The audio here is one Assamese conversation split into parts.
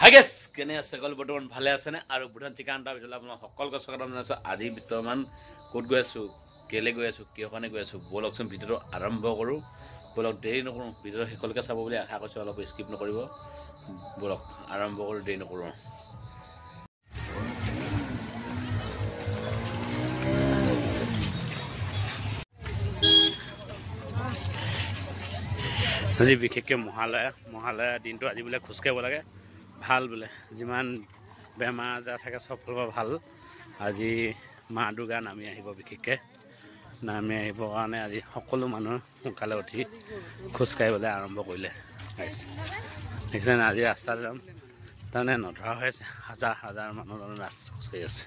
হাই গেছ কেনে আছে সকলো বৰ্তমান ভালে আছেনে আৰু বুধান চিকান তাৰ ভিতৰত আপোনাৰ সকলোকে স্বাগতম জনাইছোঁ। আজি বৰ্তমান ক'ত গৈ আছোঁ, কেলৈ গৈ আছোঁ, কিয় কাৰণে গৈ আছোঁ, ব'লকচোন ভিডিঅ'টো আৰম্ভ কৰোঁ। ব'লক দেৰি নকৰোঁ, ভিডিঅ'টো শেষলৈকে চাব বুলি আশা কৰিছোঁ। অলপ স্কিপ নকৰিব, ব'লক আৰম্ভ কৰোঁ, দেৰি নকৰোঁ। আজি বিশেষকৈ মহালয়া দিনটো আজি বোলে খোজকাঢ়িব লাগে, ভাল বোলে। যিমান বেমাৰ আজাৰ থাকে চব ফালৰ ভাল। আজি মা দুৰ্গা নামি আহিব, বিশেষকৈ নামি আহিবৰ কাৰণে আজি সকলো মানুহ সোনকালে উঠি খোজকাঢ়িবলৈ আৰম্ভ কৰিলে। দেখিছেনে আজি ৰাস্তাত যাম তাৰমানে নধৰা হৈ আছে, হাজাৰ হাজাৰ মানুহ তাৰমানে ৰাস্তাত খোজকাঢ়ি আছে।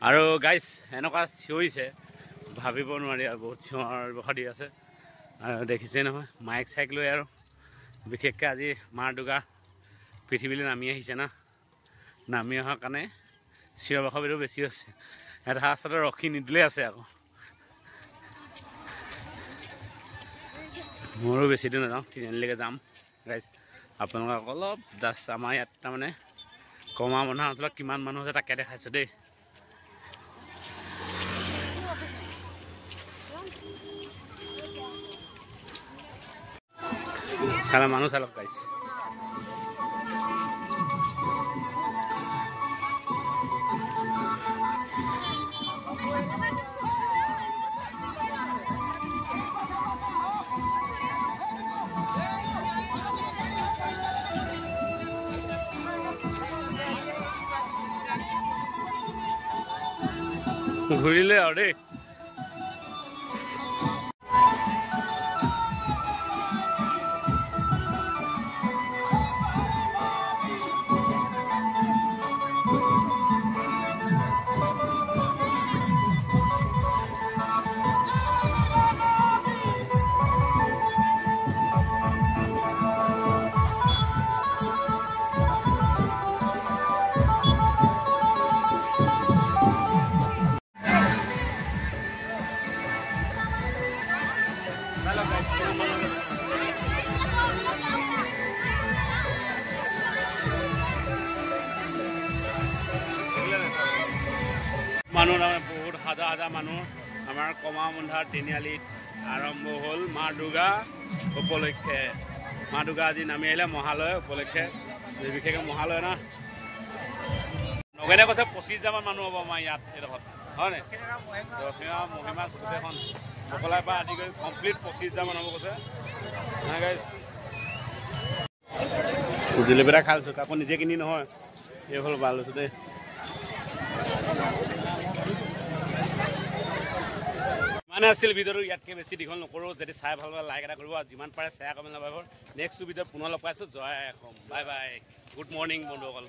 আৰু গাইজ এনেকুৱা চিঞৰিছে ভাবিব নোৱাৰি, আৰু বহুত চিঞৰ বাখৰ দি আছে। আৰু দেখিছে নহয় মাইক চাইক লৈ, আৰু বিশেষকৈ আজি মা দুৰ্গা পৃথিৱীলৈ নামি আহিছে না। নামি অহাৰ কাৰণে চিঞৰ বাখৰটো বেছি হৈছে। এটা ৰাস্তাতে ৰখি নিদিলে আছে আকৌ। মোৰো বেছি দূৰ নাযাওঁ, তিনিআলিলৈকে যাম গাইজ। আপোনালোকক অলপ জাষ্ট আমাৰ ইয়াত তাৰমানে কমা মানুহ অঞ্চলত কিমান মানুহ আছে তাকে দেখাইছোঁ দেই। চালা মানুহ চালক গাইছ। ঘূৰিলে আৰু দেই। মানুহ তাৰমানে বহুত হাজাৰ হাজাৰ মানুহ আমাৰ কমাৰবন্ধাৰ তিনিআলিত আৰম্ভ হ'ল মা দুৰ্গা উপলক্ষে। মা দুৰ্গা আজি নামি আহিলে মহালয় উপলক্ষে, বিশেষকৈ মহালয় না। নগেনে কৈছে 25,000মান মানুহ হ'ব আমাৰ ইয়াত এইডোখৰত, হয় নাই? দক্ষিণা মহিমা গোটেইখন সকলোৰে পৰা আদি কৰি কমপ্লিট 25,000মান হ'ব কৈছে। জুলেপি এটা খাইছোঁ, আকৌ নিজে কিনি নহয়, এই হ'ল ভাল লৈছোঁ দেই। মানে আছিল ভিডিঅ'টো, ইয়াতকৈ বেছি দীঘল নকৰোঁ। যদি চাই ভাল পালে লাইক এটা কৰিব, আৰু যিমান পাৰে শ্বেয়াৰ কমেণ্ট নাপাব। নেক্সট ভিডিঅ'ত পুনৰ লগ পাইছোঁ। জয় Assam, bye bye, good morning বন্ধুসকল।